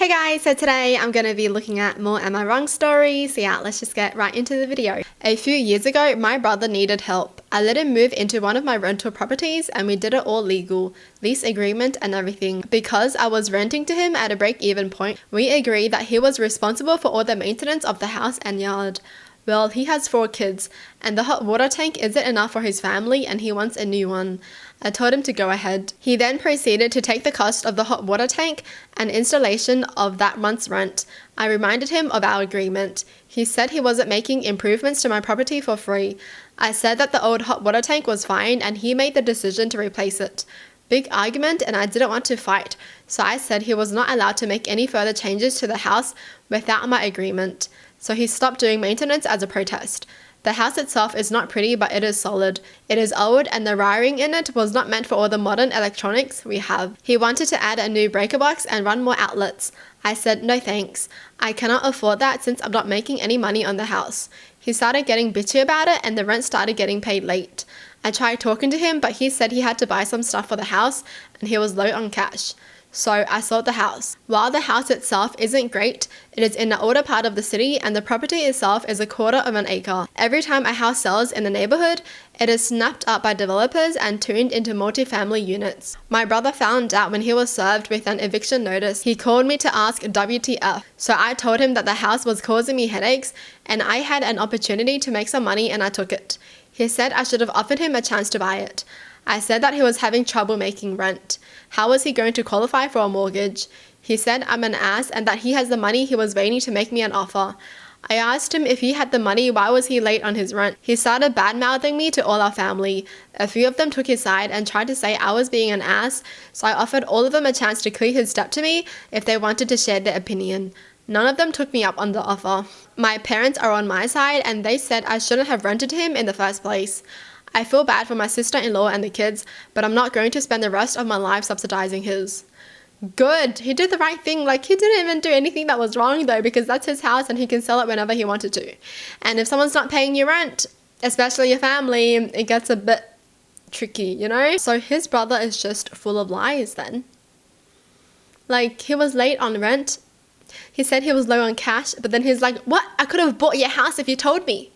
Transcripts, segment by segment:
Hey guys, so today I'm going to be looking at more Am I Wrong stories. So yeah, let's just get right into the video. A few years ago, my brother needed help. I let him move into one of my rental properties and we did it all legal, lease agreement and everything. Because I was renting to him at a break-even point, we agreed that he was responsible for all the maintenance of the house and yard. Well, he has 4 kids, and the hot water tank isn't enough for his family and he wants a new one. I told him to go ahead. He then proceeded to take the cost of the hot water tank and installation of that month's rent. I reminded him of our agreement. He said he wasn't making improvements to my property for free. I said that the old hot water tank was fine and he made the decision to replace it. Big argument, and I didn't want to fight, so I said he was not allowed to make any further changes to the house without my agreement. So he stopped doing maintenance as a protest. The house itself is not pretty, but it is solid. It is old and the wiring in it was not meant for all the modern electronics we have. He wanted to add a new breaker box and run more outlets. I said no thanks. I cannot afford that since I'm not making any money on the house. He started getting bitchy about it and the rent started getting paid late. I tried talking to him, but he said he had to buy some stuff for the house and he was low on cash. So I sold the house. While the house itself isn't great, it is in the older part of the city and the property itself is 1/4 of an acre. Every time a house sells in the neighborhood, it is snapped up by developers and turned into multi-family units. My brother found out when he was served with an eviction notice. He called me to ask WTF. So I told him that the house was causing me headaches and I had an opportunity to make some money and I took it. He said I should have offered him a chance to buy it. I said that he was having trouble making rent. How was he going to qualify for a mortgage? He said I'm an ass and that he has the money. He was waiting to make me an offer. I asked him if he had the money, why was he late on his rent? He started bad-mouthing me to all our family. A few of them took his side and tried to say I was being an ass, so I offered all of them a chance to clear his debt to me if they wanted to share their opinion. None of them took me up on the offer. My parents are on my side and they said I shouldn't have rented to him in the first place. I feel bad for my sister-in-law and the kids, but I'm not going to spend the rest of my life subsidizing his. Good. He did the right thing. Like, he didn't even do anything that was wrong though, because that's his house and he can sell it whenever he wanted to. And if someone's not paying you rent, especially your family, it gets a bit tricky, you know? So his brother is just full of lies then. Like, he was late on rent. He said he was low on cash, but then he's like, what? I could have bought your house if you told me.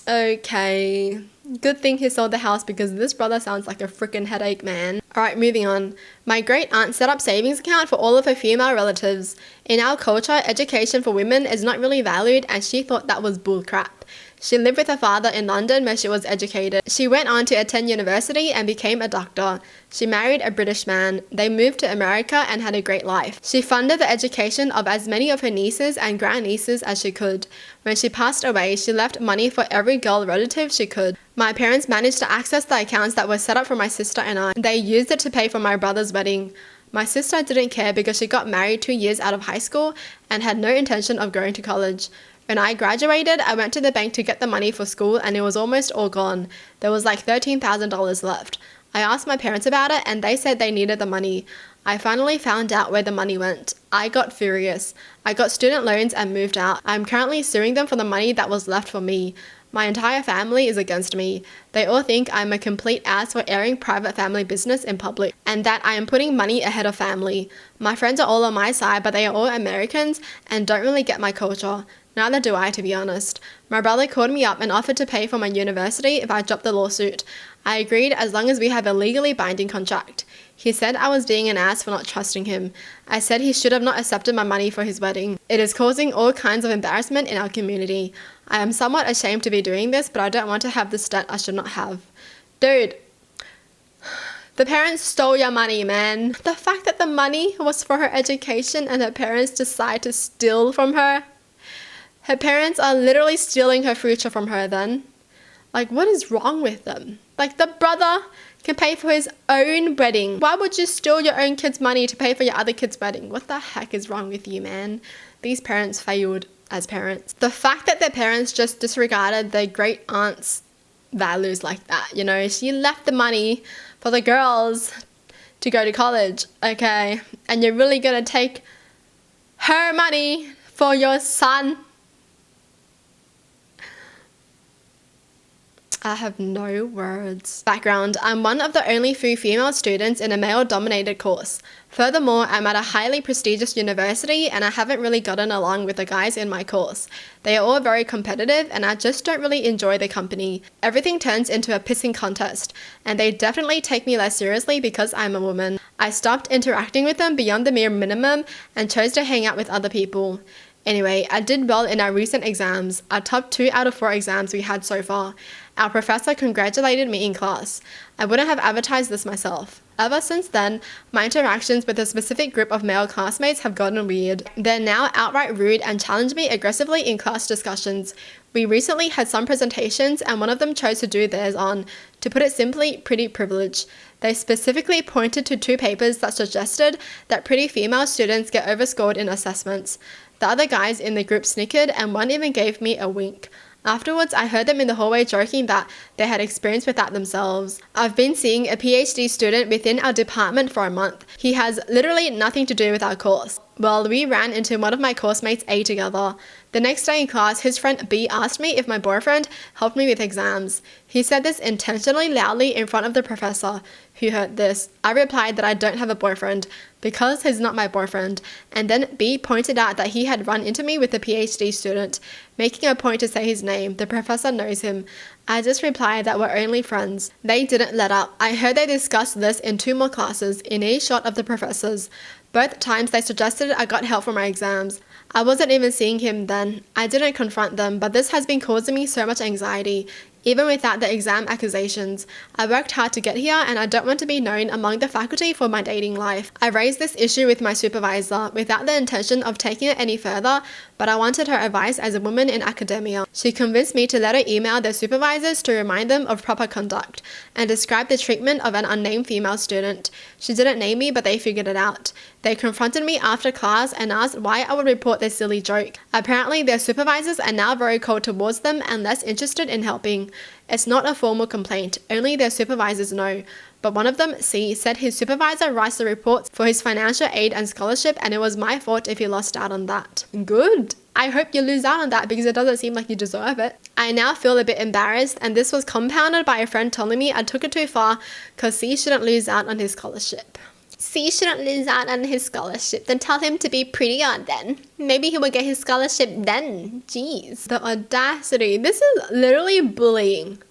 Okay, good thing he sold the house because this brother sounds like a freaking headache, man. Alright, moving on. My great aunt set up savings account for all of her female relatives. In our culture, education for women is not really valued and she thought that was bullcrap. She lived with her father in London where she was educated. She went on to attend university and became a doctor. She married a British man. They moved to America and had a great life. She funded the education of as many of her nieces and grandnieces as she could. When she passed away, she left money for every girl relative she could. My parents managed to access the accounts that were set up for my sister and I. They used it to pay for my brother's wedding. My sister didn't care because she got married 2 years out of high school and had no intention of going to college. When I graduated, I went to the bank to get the money for school and it was almost all gone. There was like $13,000 left. I asked my parents about it and they said they needed the money. I finally found out where the money went. I got furious. I got student loans and moved out. I'm currently suing them for the money that was left for me. My entire family is against me. They all think I'm a complete ass for airing private family business in public and that I am putting money ahead of family. My friends are all on my side, but they are all Americans and don't really get my culture. Neither do I, to be honest. My brother called me up and offered to pay for my university if I dropped the lawsuit. I agreed as long as we have a legally binding contract. He said I was being an ass for not trusting him. I said he should have not accepted my money for his wedding. It is causing all kinds of embarrassment in our community. I am somewhat ashamed to be doing this, but I don't want to have this debt I should not have. Dude, the parents stole your money, man. The fact that the money was for her education and her parents decide to steal from her. Her parents are literally stealing her future from her then. Like, what is wrong with them? Like, the brother can pay for his own wedding. Why would you steal your own kid's money to pay for your other kid's wedding? What the heck is wrong with you, man? These parents failed as parents. The fact that their parents just disregarded their great aunt's values like that, you know, she left the money for the girls to go to college, okay? And you're really gonna take her money for your son? I have no words. Background: I'm one of the only few female students in a male-dominated course. Furthermore, I'm at a highly prestigious university and I haven't really gotten along with the guys in my course. They are all very competitive and I just don't really enjoy the company. Everything turns into a pissing contest, and they definitely take me less seriously because I'm a woman. I stopped interacting with them beyond the mere minimum and chose to hang out with other people. Anyway, I did well in our recent exams. I topped 2 out of 4 exams we had so far. Our professor congratulated me in class. I wouldn't have advertised this myself. Ever since then, my interactions with a specific group of male classmates have gotten weird. They're now outright rude and challenge me aggressively in class discussions. We recently had some presentations and one of them chose to do theirs on, to put it simply, pretty privilege. They specifically pointed to 2 papers that suggested that pretty female students get overscored in assessments. The other guys in the group snickered and one even gave me a wink. Afterwards, I heard them in the hallway joking that they had experience with that themselves. I've been seeing a PhD student within our department for a month. He has literally nothing to do with our course. Well, we ran into one of my course mates A together. The next day in class, his friend B asked me if my boyfriend helped me with exams. He said this intentionally loudly in front of the professor, who heard this. I replied that I don't have a boyfriend because he's not my boyfriend, and then B pointed out that he had run into me with a PhD student, making a point to say his name. The professor knows him. I just replied that we're only friends. They didn't let up. I heard they discussed this in 2 more classes, in earshot of the professors. Both times they suggested I got help for my exams. I wasn't even seeing him then. I didn't confront them, but this has been causing me so much anxiety. Even without the exam accusations, I worked hard to get here and I don't want to be known among the faculty for my dating life. I raised this issue with my supervisor without the intention of taking it any further, but I wanted her advice as a woman in academia. She convinced me to let her email their supervisors to remind them of proper conduct and describe the treatment of an unnamed female student. She didn't name me, but they figured it out. They confronted me after class and asked why I would report their silly joke. Apparently, their supervisors are now very cold towards them and less interested in helping. It's not a formal complaint, only their supervisors know. But one of them, C, said his supervisor writes the reports for his financial aid and scholarship and it was my fault if he lost out on that. Good. I hope you lose out on that because it doesn't seem like you deserve it. I now feel a bit embarrassed, and this was compounded by a friend telling me I took it too far because C shouldn't lose out on his scholarship. C shouldn't lose out on his scholarship, then tell him to be prettier then. Maybe he will get his scholarship then. Jeez. The audacity. This is literally bullying.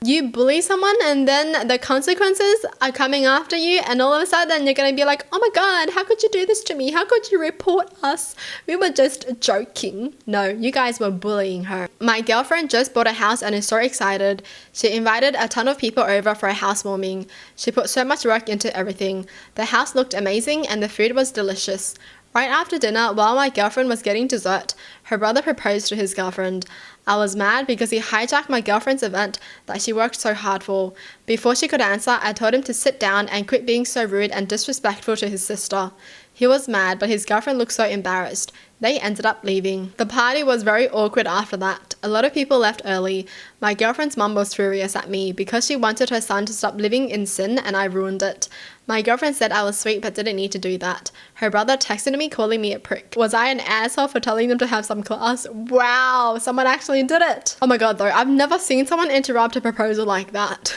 You bully someone and then the consequences are coming after you and all of a sudden you're going to be like, oh my god, how could you do this to me? How could you report us? We were just joking. No, you guys were bullying her. My girlfriend just bought a house and is so excited. She invited a ton of people over for a housewarming. She put so much work into everything. The house looked amazing and the food was delicious. Right after dinner, while my girlfriend was getting dessert, her brother proposed to his girlfriend. I was mad because he hijacked my girlfriend's event that she worked so hard for. Before she could answer, I told him to sit down and quit being so rude and disrespectful to his sister. He was mad, but his girlfriend looked so embarrassed. They ended up leaving. The party was very awkward after that. A lot of people left early. My girlfriend's mum was furious at me because she wanted her son to stop living in sin and I ruined it. My girlfriend said I was sweet but didn't need to do that. Her brother texted me calling me a prick. Was I an asshole for telling them to have some class? Wow, someone actually did it. Oh my god though, I've never seen someone interrupt a proposal like that.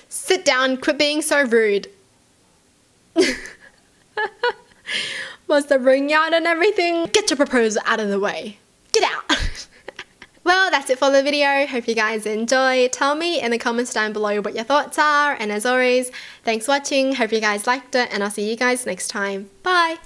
Sit down, quit being so rude. Was the ring out and everything? Get your proposal out of the way. Get out. Well, that's it for the video. Hope you guys enjoy. Tell me in the comments down below what your thoughts are. And as always, thanks for watching. Hope you guys liked it and I'll see you guys next time. Bye.